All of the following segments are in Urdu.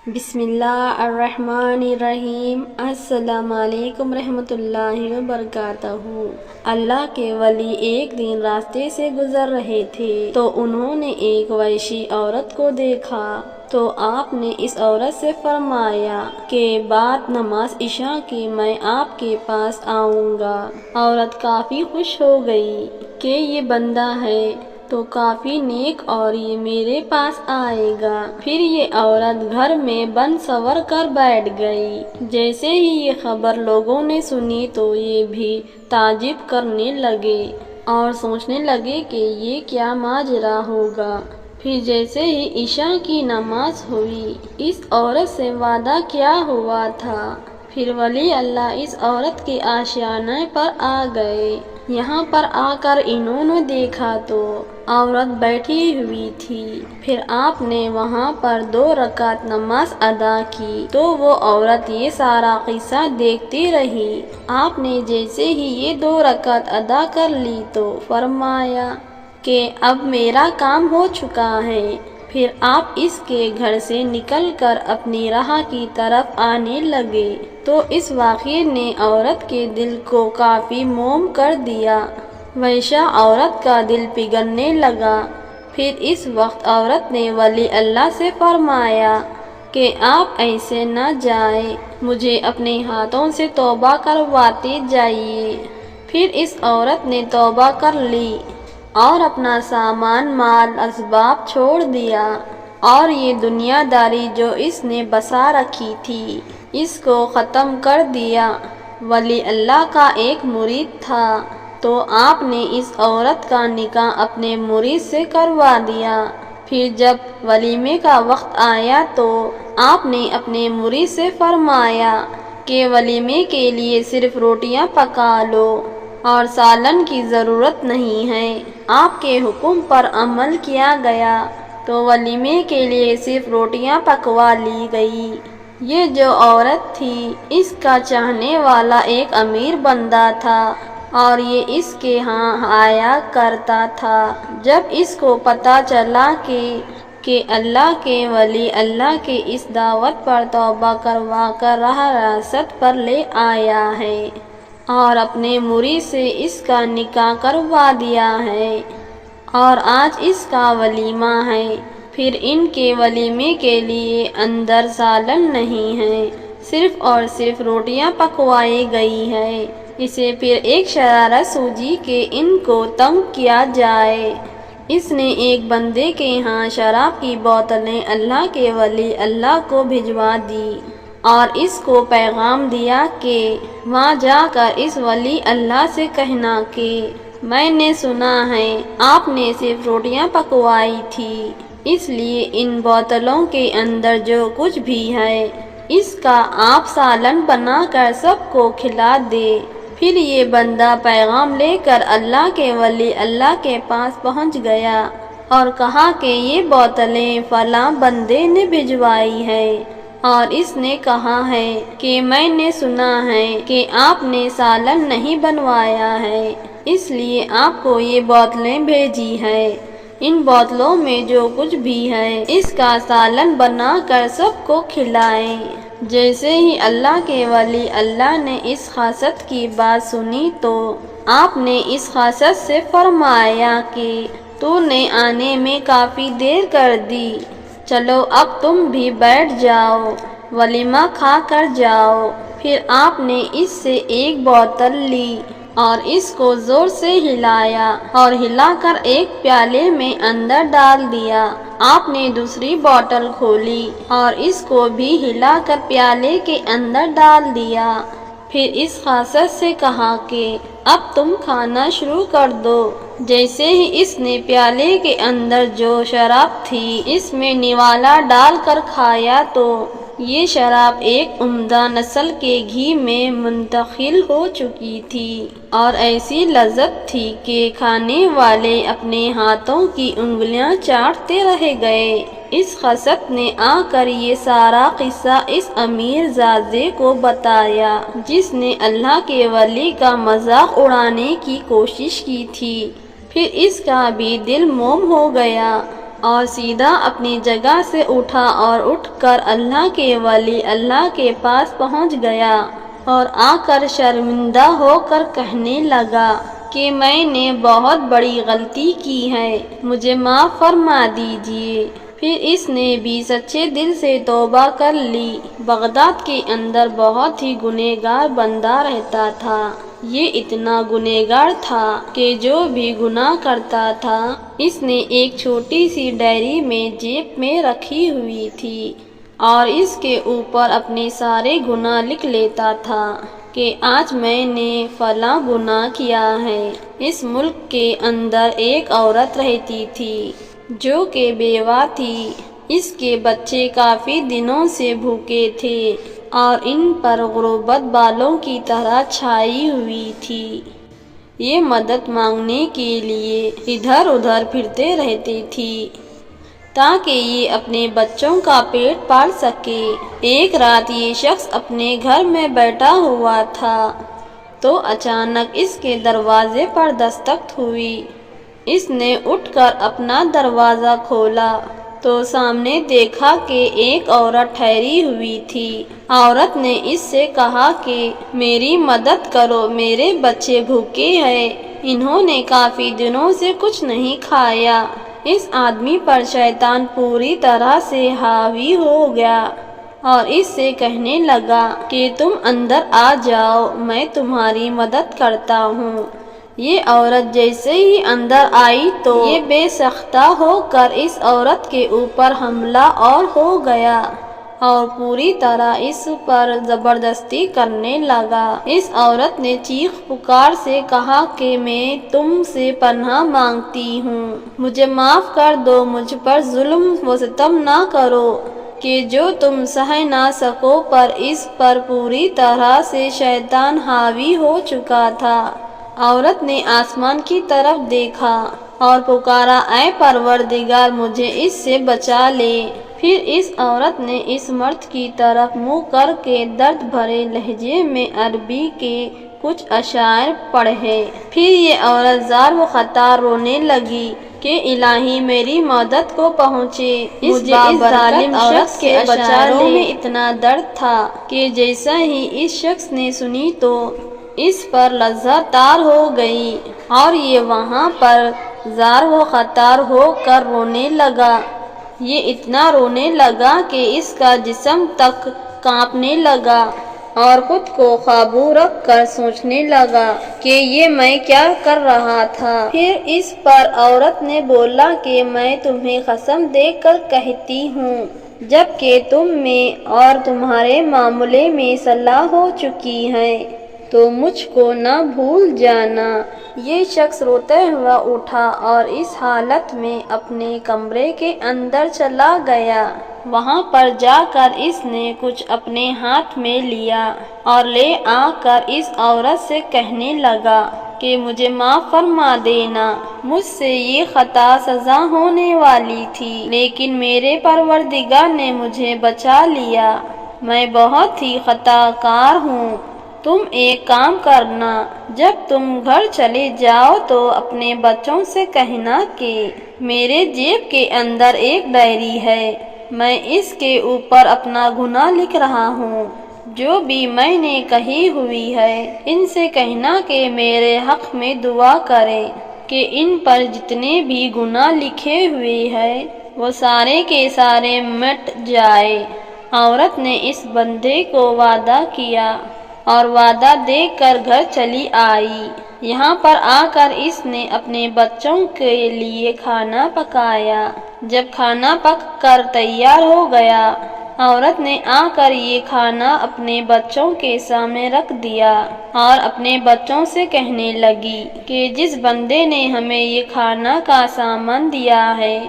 بسم اللہ الرحمن الرحیم۔ السلام علیکم رحمۃ اللہ وبرکاتہ۔ اللہ کے ولی ایک دن راستے سے گزر رہے تھے تو انہوں نے ایک ویشی عورت کو دیکھا، تو آپ نے اس عورت سے فرمایا کہ بعد نماز عشاء کی میں آپ کے پاس آؤں گا۔ عورت کافی خوش ہو گئی کہ یہ بندہ ہے تو کافی نیک اور یہ میرے پاس آئے گا۔ پھر یہ عورت گھر میں بن سور کر بیٹھ گئی۔ جیسے ہی یہ خبر لوگوں نے سنی تو یہ بھی تعجب کرنے لگے اور سوچنے لگے کہ یہ کیا ماجرا ہوگا۔ پھر جیسے ہی عشاء کی نماز ہوئی، اس عورت سے وعدہ کیا ہوا تھا، پھر ولی اللہ اس عورت کے آشیانے پر آ گئے۔ یہاں پر آ کر انہوں نے دیکھا تو عورت بیٹھی ہوئی تھی۔ پھر آپ نے وہاں پر 2 رکعت نماز ادا کی تو وہ عورت یہ سارا قصہ دیکھتی رہی۔ آپ نے جیسے ہی یہ 2 رکعت ادا کر لی تو فرمایا کہ اب میرا کام ہو چکا ہے۔ پھر آپ اس کے گھر سے نکل کر اپنی راہ کی طرف آنے لگے تو اس واقعے نے عورت کے دل کو کافی موم کر دیا۔ ویشا عورت کا دل پگھلنے لگا۔ پھر اس وقت عورت نے ولی اللہ سے فرمایا کہ آپ ایسے نہ جائیں، مجھے اپنے ہاتھوں سے توبہ کرواتے جائیے۔ پھر اس عورت نے توبہ کر لی اور اپنا سامان مال اسباب چھوڑ دیا اور یہ دنیا داری جو اس نے بسا رکھی تھی اس کو ختم کر دیا۔ ولی اللہ کا ایک مرید تھا تو آپ نے اس عورت کا نکاح اپنے مرید سے کروا دیا۔ پھر جب ولیمے کا وقت آیا تو آپ نے اپنے مرید سے فرمایا کہ ولیمے کے لیے صرف روٹیاں پکا لو اور سالن کی ضرورت نہیں ہے۔ آپ کے حکم پر عمل کیا گیا تو ولیمے کے لیے صرف روٹیاں پکوا لی گئی۔ یہ جو عورت تھی اس کا چاہنے والا ایک امیر بندہ تھا اور یہ اس کے ہاں آیا کرتا تھا۔ جب اس کو پتہ چلا کہ اللہ کے ولی اللہ کے اس دعوت پر توبہ کروا کر راہ راست پر لے آیا ہے اور اپنے مرید سے اس کا نکاح کروا دیا ہے اور آج اس کا ولیمہ ہے، پھر ان کے ولیمے کے لیے اندر سالن نہیں ہے، صرف اور صرف روٹیاں پکوائی گئی ہے، اسے پھر ایک شرارت سوجی کہ ان کو تنگ کیا جائے۔ اس نے ایک بندے کے ہاں شراب کی بوتلیں اللہ کے ولی اللہ کو بھجوا دی اور اس کو پیغام دیا کہ وہاں جا کر اس ولی اللہ سے کہنا کہ میں نے سنا ہے آپ نے صرف روٹیاں پکوائی تھی، اس لیے ان بوتلوں کے اندر جو کچھ بھی ہے اس کا آپ سالن بنا کر سب کو کھلا دے۔ پھر یہ بندہ پیغام لے کر اللہ کے ولی اللہ کے پاس پہنچ گیا اور کہا کہ یہ بوتلیں فلاں بندے نے بھجوائی ہے اور اس نے کہا ہے کہ میں نے سنا ہے کہ آپ نے سالن نہیں بنوایا ہے، اس لیے آپ کو یہ بوتلیں بھیجی ہے۔ ان بوتلوں میں جو کچھ بھی ہے اس کا سالن بنا کر سب کو کھلائیں۔ جیسے ہی اللہ کے ولی اللہ نے اس خاصت کی بات سنی تو آپ نے اس خاصت سے فرمایا کہ تو نے آنے میں کافی دیر کر دی، چلو اب تم بھی بیٹھ جاؤ، ولیمہ کھا کر جاؤ۔ پھر آپ نے اس سے ایک بوتل لی اور اس کو زور سے ہلایا اور ہلا کر ایک پیالے میں اندر ڈال دیا۔ آپ نے دوسری بوتل کھولی اور اس کو بھی ہلا کر پیالے کے اندر ڈال دیا۔ پھر اس خاصت سے کہا کہ اب تم کھانا شروع کر دو۔ جیسے ہی اس نے پیالے کے اندر جو شراب تھی اس میں نوالا ڈال کر کھایا تو یہ شراب ایک عمدہ نسل کے گھی میں منتقل ہو چکی تھی اور ایسی لذت تھی کہ کھانے والے اپنے ہاتھوں کی انگلیاں چاٹتے رہ گئے۔ اس خاصت نے آ کر یہ سارا قصہ اس امیر زادے کو بتایا جس نے اللہ کے ولی کا مذاق اڑانے کی کوشش کی تھی۔ پھر اس کا بھی دل موم ہو گیا اور سیدھا اپنی جگہ سے اٹھا اور اٹھ کر اللہ کے ولی اللہ کے پاس پہنچ گیا اور آ کر شرمندہ ہو کر کہنے لگا کہ میں نے بہت بڑی غلطی کی ہے، مجھے معاف فرما دیجیے۔ پھر اس نے بھی سچے دل سے توبہ کر لی۔ بغداد کے اندر بہت ہی گنہگار بندہ رہتا تھا۔ یہ اتنا گنہگار تھا کہ جو بھی گناہ کرتا تھا اس نے ایک چھوٹی سی ڈائری میں جیب میں رکھی ہوئی تھی اور اس کے اوپر اپنے سارے گناہ لکھ لیتا تھا کہ آج میں نے فلاں گناہ کیا ہے۔ اس ملک کے اندر ایک عورت رہتی تھی جو کہ بیوہ تھی۔ اس کے بچے کافی دنوں سے بھوکے تھے اور ان پر غربت بالوں کی طرح چھائی ہوئی تھی۔ یہ مدد مانگنے کے لیے ادھر ادھر پھرتے رہتی تھی تاکہ یہ اپنے بچوں کا پیٹ پال سکے۔ ایک رات یہ شخص اپنے گھر میں بیٹھا ہوا تھا تو اچانک اس کے دروازے پر دستک ہوئی۔ اس نے اٹھ کر اپنا دروازہ کھولا تو سامنے دیکھا کہ ایک عورت ٹھہری ہوئی تھی۔ عورت نے اس سے کہا کہ میری مدد کرو، میرے بچے بھوکے ہیں، انہوں نے کافی دنوں سے کچھ نہیں کھایا۔ اس آدمی پر شیطان پوری طرح سے حاوی ہو گیا اور اس سے کہنے لگا کہ تم اندر آ جاؤ، میں تمہاری مدد کرتا ہوں۔ یہ عورت جیسے ہی اندر آئی تو یہ بے سختہ ہو کر اس عورت کے اوپر حملہ اور ہو گیا اور پوری طرح اس پر زبردستی کرنے لگا۔ اس عورت نے چیخ پکار سے کہا کہ میں تم سے پناہ مانگتی ہوں، مجھے معاف کر دو، مجھ پر ظلم و ستم نہ کرو کہ جو تم سہ نہ سکو، پر اس پر پوری طرح سے شیطان حاوی ہو چکا تھا۔ عورت نے آسمان کی طرف دیکھا اور پکارا، اے پروردگار مجھے اس سے بچا لے۔ پھر اس عورت نے اس مرد کی طرف منہ کر کے درد بھرے لہجے میں عربی کے کچھ اشعار پڑھے۔ پھر یہ عورت زار و خطار رونے لگی کہ الہی میری مدد کو پہنچے، مجھے اس ظالم شخص کے اشعاروں میں اتنا درد تھا کہ جیسا ہی اس شخص نے سنی تو اس پر لرزہ تار ہو گئی اور یہ وہاں پر زار و خطار ہو کر رونے لگا۔ یہ اتنا رونے لگا کہ اس کا جسم تک کانپنے لگا اور خود کو قابو رکھ کر سوچنے لگا کہ یہ میں کیا کر رہا تھا۔ پھر اس پر عورت نے بولا کہ میں تمہیں قسم دے کر کہتی ہوں، جب کہ تم میں اور تمہارے معاملے میں صلح ہو چکی ہے تو مجھ کو نہ بھول جانا۔ یہ شخص روتا ہوا اٹھا اور اس حالت میں اپنے کمرے کے اندر چلا گیا۔ وہاں پر جا کر اس نے کچھ اپنے ہاتھ میں لیا اور لے آ کر اس عورت سے کہنے لگا کہ مجھے معاف فرما دینا، مجھ سے یہ خطا سزا ہونے والی تھی لیکن میرے پروردگار نے مجھے بچا لیا، میں بہت ہی خطا کار ہوں۔ تم ایک کام کرنا، جب تم گھر چلے جاؤ تو اپنے بچوں سے کہنا کہ میرے جیب کے اندر ایک ڈائری ہے، میں اس کے اوپر اپنا گناہ لکھ رہا ہوں، جو بھی میں نے کہی ہوئی ہے ان سے کہنا کہ میرے حق میں دعا کریں کہ ان پر جتنے بھی گناہ لکھے ہوئے ہیں وہ سارے کے سارے مٹ جائے۔ عورت نے اس بندے کو وعدہ کیا اور وعدہ دے کر گھر چلی آئی۔ یہاں پر آ کر اس نے اپنے بچوں کے لیے کھانا پکایا۔ جب کھانا پک کر تیار ہو گیا، عورت نے آ کر یہ کھانا اپنے بچوں کے سامنے رکھ دیا اور اپنے بچوں سے کہنے لگی کہ جس بندے نے ہمیں یہ کھانا کا سامان دیا ہے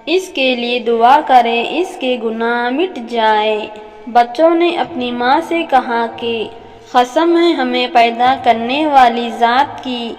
اس کے لیے دعا کریں، اس کے گناہ مٹ جائیں۔ بچوں نے اپنی ماں سے کہا کہ قسم ہے ہمیں پیدا کرنے والی ذات کی،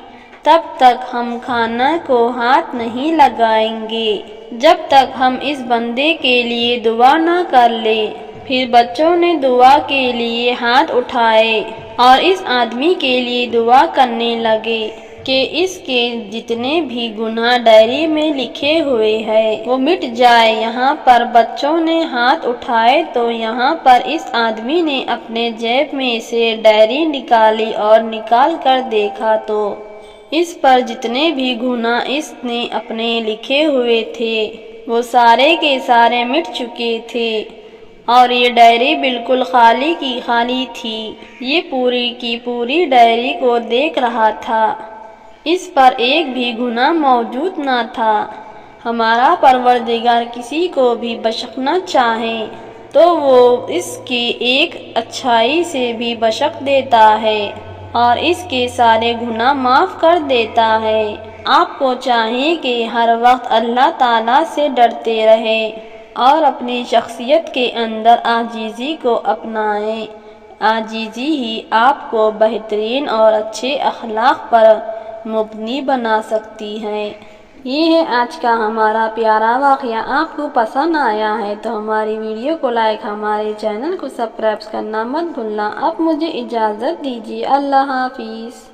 تب تک ہم کھانا کو ہاتھ نہیں لگائیں گے جب تک ہم اس بندے کے لیے دعا نہ کر لیں۔ پھر بچوں نے دعا کے لیے ہاتھ اٹھائے اور اس آدمی کے لیے دعا کرنے لگے۔ کہ اس کے جتنے بھی گناہ ڈائری میں لکھے ہوئے ہیں وہ مٹ جائے۔ یہاں پر بچوں نے ہاتھ اٹھائے تو یہاں پر اس آدمی نے اپنے جیب میں سے ڈائری نکالی اور نکال کر دیکھا تو اس پر جتنے بھی گناہ اس نے اپنے لکھے ہوئے تھے وہ سارے کے سارے مٹ چکے تھے، اور یہ ڈائری بالکل خالی کی خالی تھی۔ یہ پوری کی پوری ڈائری کو دیکھ رہا تھا، اس پر ایک بھی گناہ موجود نہ تھا۔ ہمارا پروردگار کسی کو بھی بخشنا چاہے تو وہ اس کی ایک اچھائی سے بھی بخش دیتا ہے اور اس کے سارے گناہ معاف کر دیتا ہے۔ آپ کو چاہیے کہ ہر وقت اللہ تعالیٰ سے ڈرتے رہیں اور اپنی شخصیت کے اندر عاجزی کو اپنائیں۔ عاجزی ہی آپ کو بہترین اور اچھے اخلاق پر مبنی بنا سکتی ہے۔ یہ ہے آج کا ہمارا پیارا واقعہ۔ آپ کو پسند آیا ہے تو ہماری ویڈیو کو لائک، ہمارے چینل کو سبسکرائب کرنا مت بھولنا۔ اب مجھے اجازت دیجیے، اللہ حافظ۔